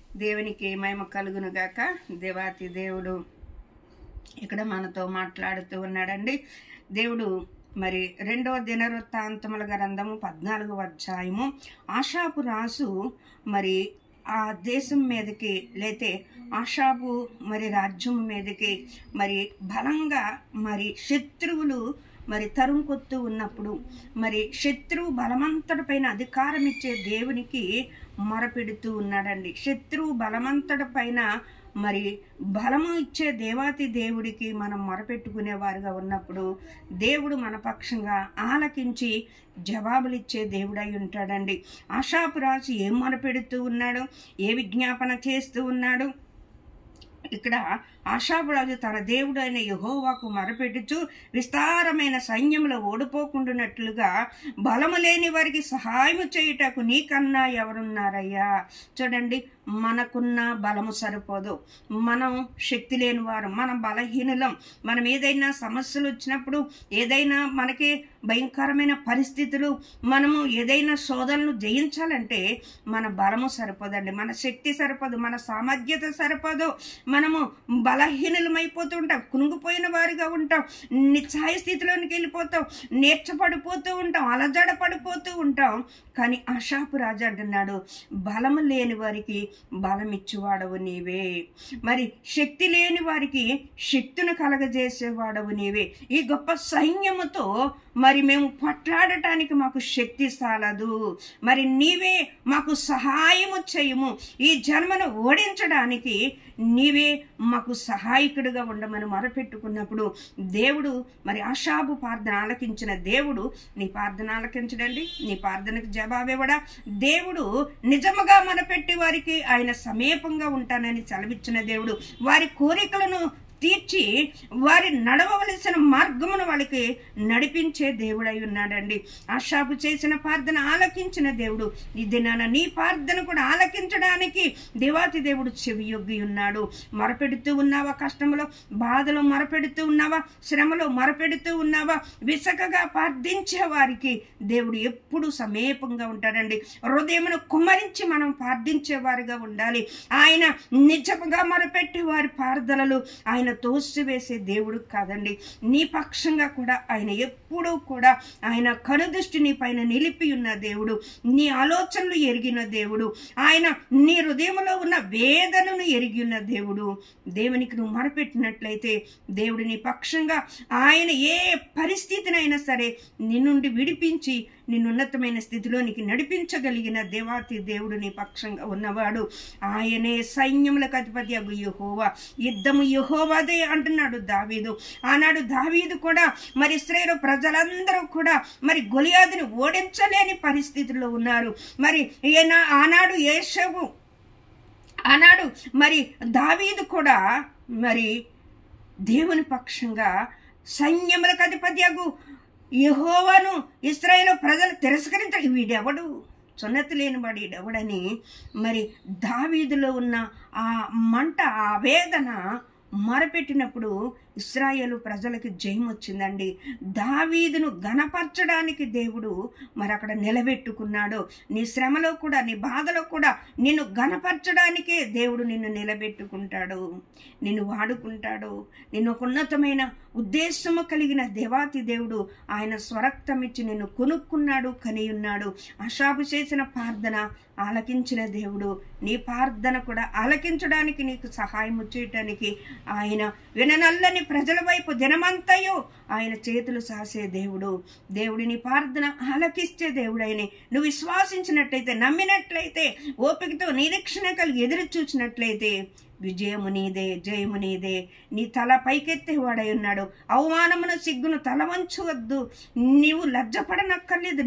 దేవునికి మహిమ కలుగును గాక. దేవాతి దేవుడు ఇక్కడ మనతో మాట్లాడుతూ ఉన్నాడండి. దేవుడు మరి 2వ దినవృత్తాంతముల గ్రంథము 14వ అధ్యాయము ఆషాపు రాజు మరి ఆ దేశం మీదకి లేతే ఆషాపు మరి రాజ్యం మీదకి మరి బలంగా మరి శత్రువులు మరి తరుముకొత్తూ ఉన్నప్పుడు మరి శత్రువు బలమంతటి పైన అధికారం ఇచ్చే దేవునికి మొరపెడుతూ ఉన్నాడండి. శత్రువు బలమంతటి పైన మరి బలము ఇచ్చే దేవాతి దేవుడికి మనం మొరపెట్టుకునేవారుగా ఉన్నప్పుడు దేవుడు మన పక్షంగా ఆలకించి జవాబులిచ్చే దేవుడై ఉంటాడండి. ఆషాపు రాజు ఏం మొరపెడుతూ ఉన్నాడు, ఏ విజ్ఞాపన చేస్తూ ఉన్నాడు? ఇక్కడ ఆషాపు రాజు తన దేవుడు అయిన యెహోవాకు మొరపెట్టుచు విస్తారమైన సైన్యంలో ఓడిపోకుండానట్లుగా బలము లేని వారికి సహాయము చేయుటకు నీకన్నా ఎవరున్నారయ్యా? చూడండి, మనకున్న బలము సరిపోదు, మనం శక్తి లేని వారు, మనం బలహీనులం. మనం ఏదైనా సమస్యలు వచ్చినప్పుడు, ఏదైనా మనకి భయంకరమైన పరిస్థితులు, మనము ఏదైనా శోధనలు జయించాలంటే మన బలము సరిపోదండి, మన శక్తి సరిపోదు, మన సామర్థ్యత సరిపోదు. మనము బలహీనులమైపోతూ ఉంటాం, కునుగుపోయిన వారిగా ఉంటాం, నిస్సహాయ స్థితిలోనికి వెళ్ళిపోతాం, నేర్చపడిపోతూ ఉంటాం, అలజడ పడిపోతూ ఉంటాం. కానీ ఆషాపు రాజు అంటున్నాడు, బలము లేని వారికి బలం ఇచ్చేవాడవు నీవే, మరి శక్తి లేని వారికి శక్తిని కలగజేసేవాడవు నీవే. ఈ గొప్ప సైన్యముతో మరి మేము పోట్లాడటానికి మాకు శక్తి సాలదు, మరి నీవే మాకు సహాయము చేయము. ఈ జన్మను ఓడించడానికి నీవే మాకు సహాయకుడిగా ఉండమని మొరపెట్టుకున్నప్పుడు దేవుడు మరి ఆషాపు ప్రార్థన ఆలకించిన దేవుడు నీ ప్రార్థన ఆలకించడండి, నీ ప్రార్థనకు జవాబు ఇవ్వడా? దేవుడు నిజముగా మొరపెట్టి వారికి ఆయన సమీపంగా ఉంటానని సెలవిచ్చిన దేవుడు వారి కోరికలను తీర్చి వారి నడవవలసిన మార్గమును వాళ్ళకి నడిపించే దేవుడై ఉన్నాడండి. ఆషాపు చేసిన ప్రార్థన ఆలకించిన దేవుడు ఈ దినాన నీ ప్రార్థన కూడా ఆలకించడానికి దేవాతి దేవుడు చెవియొగ్గి ఉన్నాడు. మొరపెడుతూ ఉన్నావా? కష్టంలో బాధలో మొరపెడుతూ ఉన్నావా? శ్రమలో మొరపెడుతూ ఉన్నావా? విసకగా ప్రార్థించే వారికి దేవుడు ఎప్పుడు సమీపంగా ఉంటాడండి. హృదయమును కుమ్మరించి మనం ప్రార్థించేవారుగా ఉండాలి. ఆయన నిజముగా మొరపెట్టి వారి ప్రార్థనలు ఆయన తోసివేసే దేవుడు కాదండి. నీ పక్షంగా కూడా ఆయన ఎప్పుడూ కూడా ఆయన కనుదృష్టి నీ పైన నిలిపి ఉన్న దేవుడు, నీ ఆలోచనలు ఎరిగిన దేవుడు, ఆయన నీ హృదయంలో ఉన్న వేదనను ఎరిగి ఉన్న దేవుడు. దేవునికి నువ్వు మొరపెట్టినట్లయితే దేవుడు నీ పక్షంగా ఆయన ఏ పరిస్థితినైనా సరే నీ నుండి విడిపించి నిన్నున్నతమైన స్థితిలోనికి నడిపించగలిగిన దేవాతి దేవుడు నీ పక్షంగా ఉన్నవాడు. ఆయనే సైన్యములకు అధిపతి అగు యెహోవా, యుద్ధము యెహోవాదే అంటున్నాడు దావీదు. ఆనాడు దావీదు కూడా మరి ఇశ్రాయేలు ప్రజలందరూ కూడా మరి గొలియాదుని ఓడించలేని పరిస్థితుల్లో ఉన్నారు. మరి ఆనాడు మరి దావీదు కూడా మరి దేవుని పక్షంగా సైన్యములకు అధిపతి అగు యెహోవాను ఇశ్రాయేలు ప్రజలు తిరస్కరించాడు. వీడెవడు, సున్నతి లేనివాడు ఈడెవడని మరి దావీదులో ఉన్న ఆ మంట, ఆ వేదన మొరపెట్టినప్పుడు ఇశ్రాయేలు ప్రజలకి జయం వచ్చిందండి. దావీదును గణపరచడానికి దేవుడు మరి అక్కడ నిలబెట్టుకున్నాడు. నీ శ్రమలో కూడా, నీ బాధలో కూడా నిన్ను గణపరచడానికే దేవుడు నిన్ను నిలబెట్టుకుంటాడు, నిన్ను వాడుకుంటాడు. నిన్ను ఒక ఉన్నతమైన ఉద్దేశము కలిగిన దేవాతి దేవుడు ఆయన స్వరక్తం ఇచ్చి నిన్ను కొనుక్కున్నాడు, కనియున్నాడు. ఆషాపు చేసిన ప్రార్థన ఆలకించిన దేవుడు నీ ప్రార్థన కూడా ఆలకించడానికి, నీకు సహాయం చేయటానికి ఆయన విననల్లని ప్రజల వైపు దినమంతయు ఆయన చేతులు సాసే దేవుడు. దేవుడిని ప్రార్థన ఆలకిస్తే దేవుడైన నువ్వు విశ్వాసించినట్లయితే, నమ్మినట్లయితే, ఓపికతో నిరీక్షణ కలిగి ఎదురు చూసినట్లయితే విజయము నీదే, జయము నీదే. నీ తల పైకెత్తేవాడై ఉన్నాడు. అవమానమును, సిగ్గును తల వంచవద్దు. నీవు లజ్జపడనక్కర్లేదు.